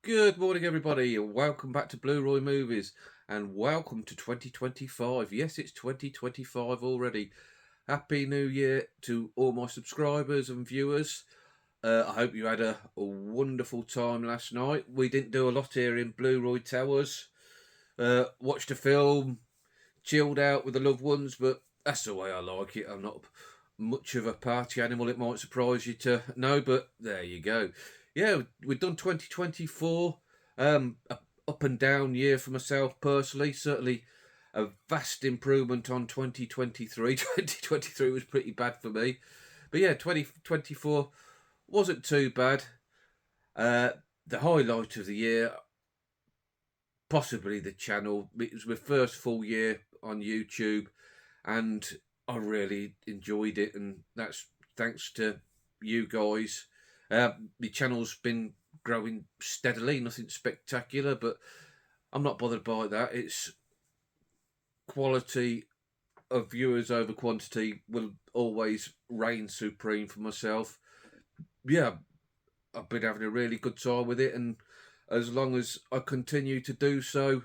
Good morning, everybody, and welcome back to Blu-Roy Movies, and welcome to 2025. Yes, it's 2025 already. Happy New Year to all my subscribers and viewers. I hope you had a wonderful time last night. We didn't do a lot here in Blu-Roy Towers. Watched a film, chilled out with the loved ones, but that's the way I like it. I'm not much of a party animal, it might surprise you to know, but there you go. Yeah, we've done 2024. A up and down year for myself personally. Certainly a vast improvement on 2023. 2023 was pretty bad for me. But yeah, 2024 wasn't too bad. Uh, the highlight of the year, possibly the channel. It was my first full year on YouTube, and I really enjoyed it, and that's thanks to you guys. My channel's been growing steadily, nothing spectacular, but I'm not bothered by that. It's quality of viewers over quantity will always reign supreme for myself. Yeah, I've been having a really good time with it, and as long as I continue to do so,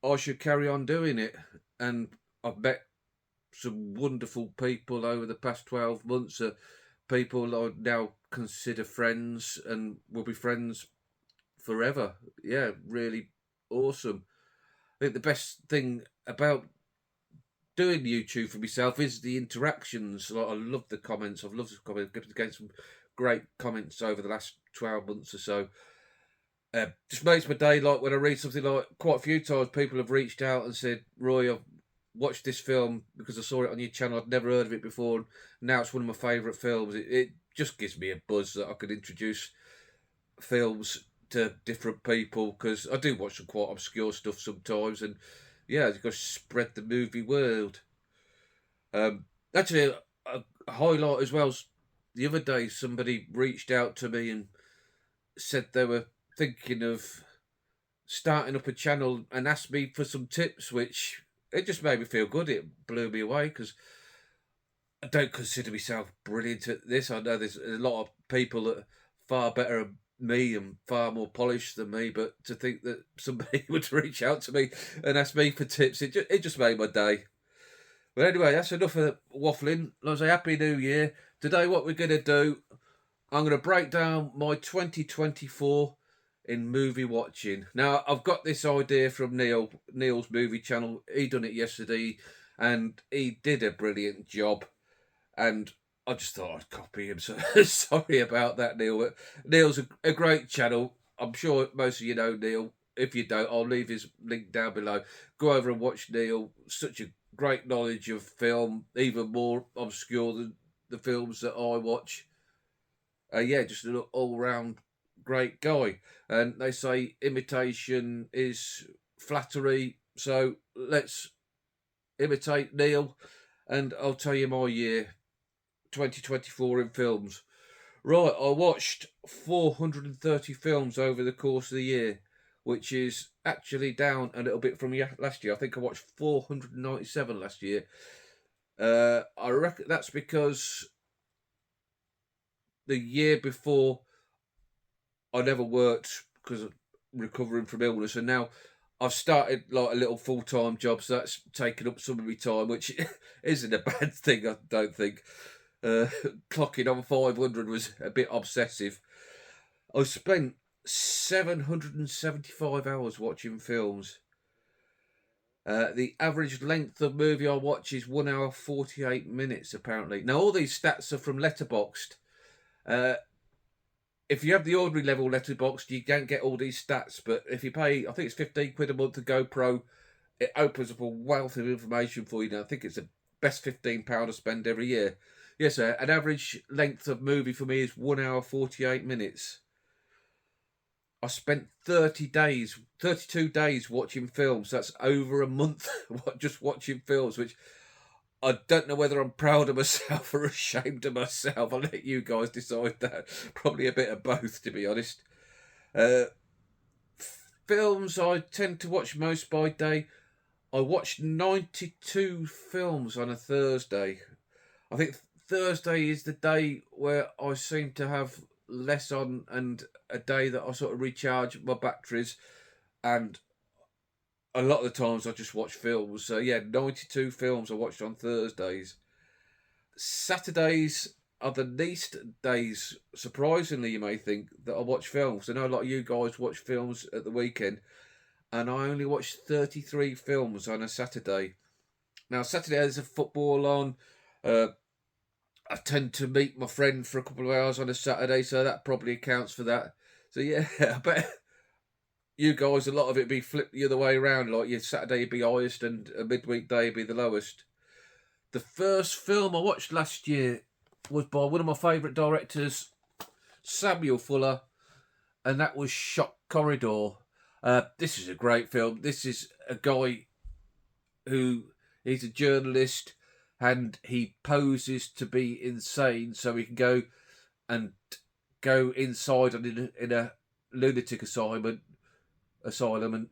I should carry on doing it. And I've met some wonderful people over the past 12 months, people I now consider friends and will be friends forever. Yeah, really awesome. I think the best thing about doing YouTube for myself is the interactions. Like, I love the comments. I've loved the comments. Getting some great comments over the last 12 months or so. Just makes my day. Like when I read something, like quite a few times people have reached out and said, Roy, I've watched this film because I saw it on your channel. I'd never heard of it before, and now it's one of my favourite films. It just gives me a buzz that I could introduce films to different people, because I do watch some quite obscure stuff sometimes, and yeah, you've got to spread the movie world. Actually, a highlight as well. The other day, somebody reached out to me and said they were thinking of starting up a channel and asked me for some tips, which it just made me feel good. It blew me away because I don't consider myself brilliant at this. I know there's a lot of people that are far better than me and far more polished than me, but to think that somebody would reach out to me and ask me for tips, it just made my day. But anyway, that's enough of waffling. Like I say, Happy New Year. Today, what we're going to do, I'm going to break down my 2024 in movie watching. Now, I've got this idea from Neil's movie channel. He done it yesterday, and he did a brilliant job. And I just thought I'd copy him. So sorry about that, Neil. But Neil's a great channel. I'm sure most of you know Neil. If you don't, I'll leave his link down below. Go over and watch Neil. Such a great knowledge of film, even more obscure than the films that I watch. Yeah, just an all-round great guy. And they say imitation is flattery. So let's imitate Neil, and I'll tell you my year. 2024 in films. Right, I watched 430 films over the course of the year, which is actually down a little bit from last year. I think I watched 497 last year. I reckon that's because the year before I never worked because of recovering from illness, and now I've started like a little full-time job, so that's taken up some of my time, which isn't a bad thing, I don't think. Uh, Clocking on 500 was a bit obsessive. I spent 775 hours watching films. The average length of movie I watch is 1 hour 48 minutes, apparently. Now, all these stats are from Letterboxd. Uh, if you have the ordinary level Letterboxd, you don't get all these stats. But if you pay, I think it's 15 quid a month to GoPro, it opens up a wealth of information for you. Now, I think it's the best £15 I spend every year. Yes, sir. An average length of movie for me is 1 hour 48 minutes. I spent 30 days, 32 days watching films. That's over a month just watching films, which I don't know whether I'm proud of myself or ashamed of myself. I'll let you guys decide that. Probably a bit of both, to be honest. Uh, Films I tend to watch most by day. I watched 92 films on a Thursday. I think Thursday is the day where I seem to have less on and a day that I sort of recharge my batteries, and a lot of the times I just watch films. So yeah, 92 films I watched on Thursdays. Saturdays are the least days, surprisingly, you may think, that I watch films. I know a lot of you guys watch films at the weekend, and I only watch 33 films on a Saturday. Now, Saturday there's a football on. Uh, I tend to meet my friend for a couple of hours on a Saturday, so that probably accounts for that. So yeah, I bet you guys, a lot of it be flipped the other way around. Like your Saturday be highest and a midweek day be the lowest. The first film I watched last year was by one of my favourite directors, Samuel Fuller, and that was Shock Corridor. This is a great film. This is a guy who he's a journalist and he poses to be insane so he can go inside and in a lunatic asylum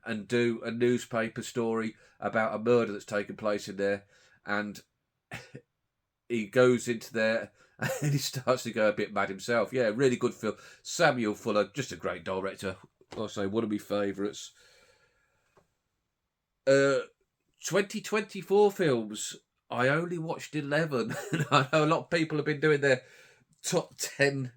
and do a newspaper story about a murder that's taken place in there, and he goes into there and he starts to go a bit mad himself. Yeah, really good film. Samuel Fuller, just a great director. I'll say one of my favourites. 2024 films. I only watched 11. I know a lot of people have been doing their top 10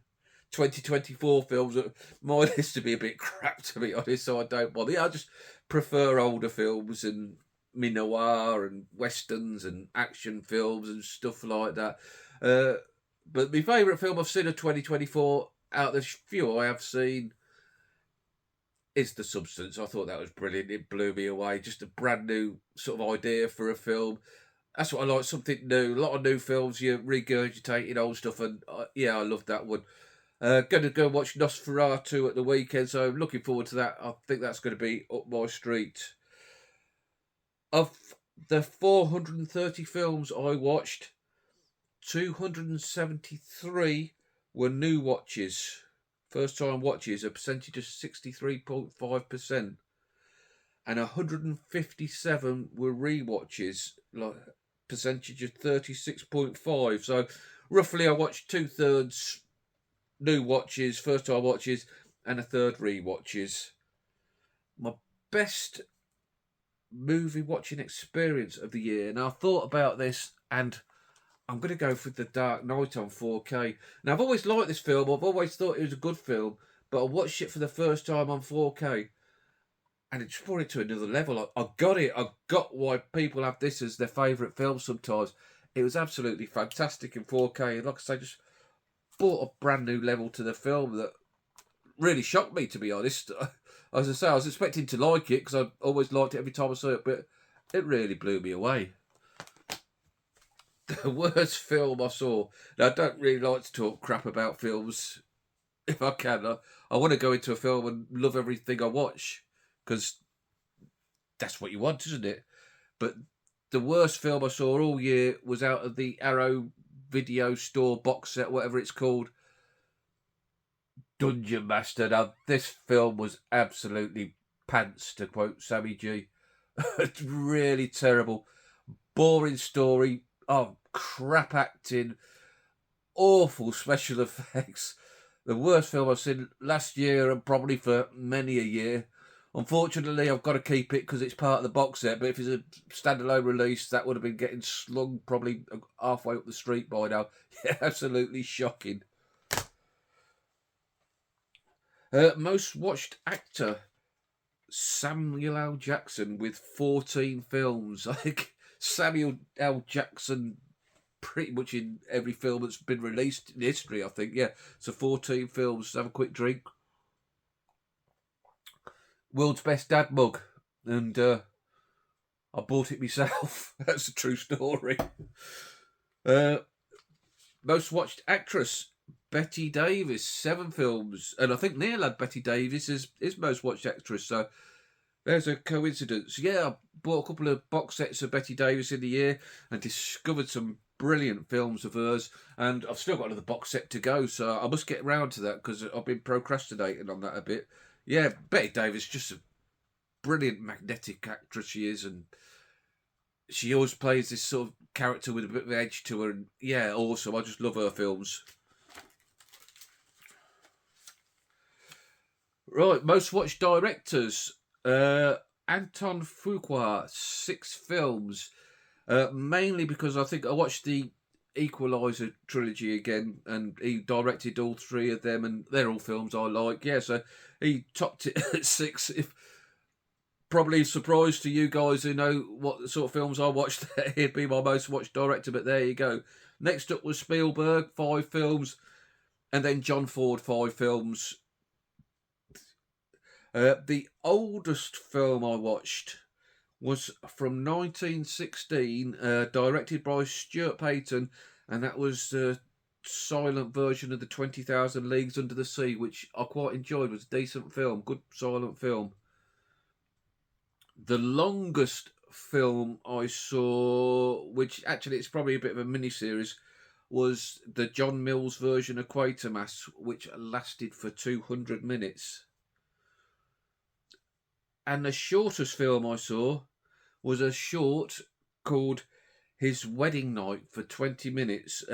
2024 films. My list to be a bit crap, to be honest, so I don't bother. Yeah, I just prefer older films and noir and westerns and action films and stuff like that. But my favourite film I've seen of 2024, out of the few I have seen, is The Substance. I thought that was brilliant. It blew me away. Just a brand new sort of idea for a film. That's what I like, something new. A lot of new films, you're regurgitating old stuff, and yeah, I love that one. Going to go watch Nosferatu at the weekend, so I'm looking forward to that. I think that's going to be up my street. Of the 430 films I watched, 273 were new watches. First time watches, a percentage of 63.5%. And 157 were re-watches, like percentage of 36.5. So roughly I watched 2/3 new watches, first time watches, and a third re-watches. My best movie watching experience of the year. Now I thought about this, and I'm going to go for The Dark Knight on 4K. Now I've always liked this film. I've always thought it was a good film, but I watched it for the first time on 4K, and it just brought it to another level. I got it. I got why people have this as their favourite film sometimes. It was absolutely fantastic in 4K. And like I say, just brought a brand new level to the film that really shocked me, to be honest. As I say, I was expecting to like it because I always liked it every time I saw it, but it really blew me away. The worst film I saw. Now, I don't really like to talk crap about films if I can. I want to go into a film and love everything I watch because that's what you want, isn't it? But the worst film I saw all year was out of the Arrow video store box set, whatever it's called, Dungeon Master. Now, this film was absolutely pants, to quote Sammy G. It's really terrible. Boring story. Oh, crap acting. Awful special effects. The worst film I've seen last year and probably for many a year. Unfortunately, I've got to keep it because it's part of the box set. But if it's a standalone release, that would have been getting slung probably halfway up the street by now. Yeah, absolutely shocking. Most watched actor, Samuel L. Jackson with 14 films. I think Samuel L. Jackson pretty much in every film that's been released in history, I think. Yeah, so 14 films. Have a quick drink. World's Best Dad mug. And I bought it myself. That's a true story. Most watched actress, Betty Davis, 7 films. And I think Neil had Betty Davis as his most watched actress. So there's a coincidence. Yeah, I bought a couple of box sets of Betty Davis in the year and discovered some brilliant films of hers. And I've still got another box set to go, so I must get round to that because I've been procrastinating on that a bit. Yeah, Betty Davis, just a brilliant magnetic actress she is, and she always plays this sort of character with a bit of edge to her. And yeah, awesome. I just love her films. Right, most watched directors. Uh, Anton Fuqua, 6 films. Mainly because I think I watched the Equalizer trilogy again, and he directed all 3 of them, and they're all films I like. Yeah, so he topped it at 6. If probably a surprise to you guys who know what sort of films I watched, he'd be my most watched director. But there you go. Next up was Spielberg, 5 films, and then John Ford, 5 films. The oldest film I watched was from 1916, directed by Stuart Payton, and that was the silent version of the 20,000 Leagues Under the Sea, which I quite enjoyed. It was a decent film, good silent film. The longest film I saw, which actually it's probably a bit of a mini series, was the John Mills version of Quatermass, which lasted for 200 minutes. And the shortest film I saw was a short called His Wedding Night for 20 minutes,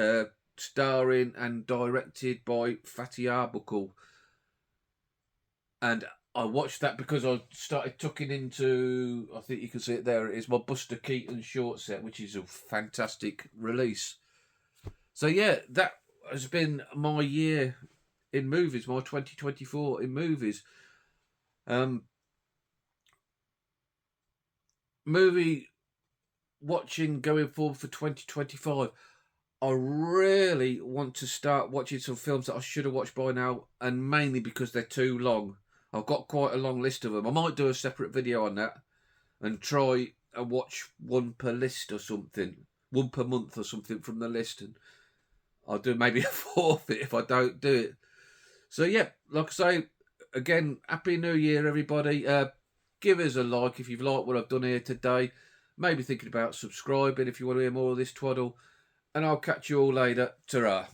starring and directed by Fatty Arbuckle. And I watched that because I started tucking into, I think you can see it there, it is my Buster Keaton short set, which is a fantastic release. So yeah, that has been my year in movies, my 2024 in movies. Movie watching going forward for 2025. I really want to start watching some films that I should have watched by now, and mainly because they're too long. I've got quite a long list of them. I might do a separate video on that and try and watch one per list or something, one per month or something from the list, and I'll do maybe a forfeit if I don't do it. So yeah, like I say, again, Happy New Year, everybody. Give us a like if you've liked what I've done here today. Maybe thinking about subscribing if you want to hear more of this twaddle. And I'll catch you all later. Ta-ra.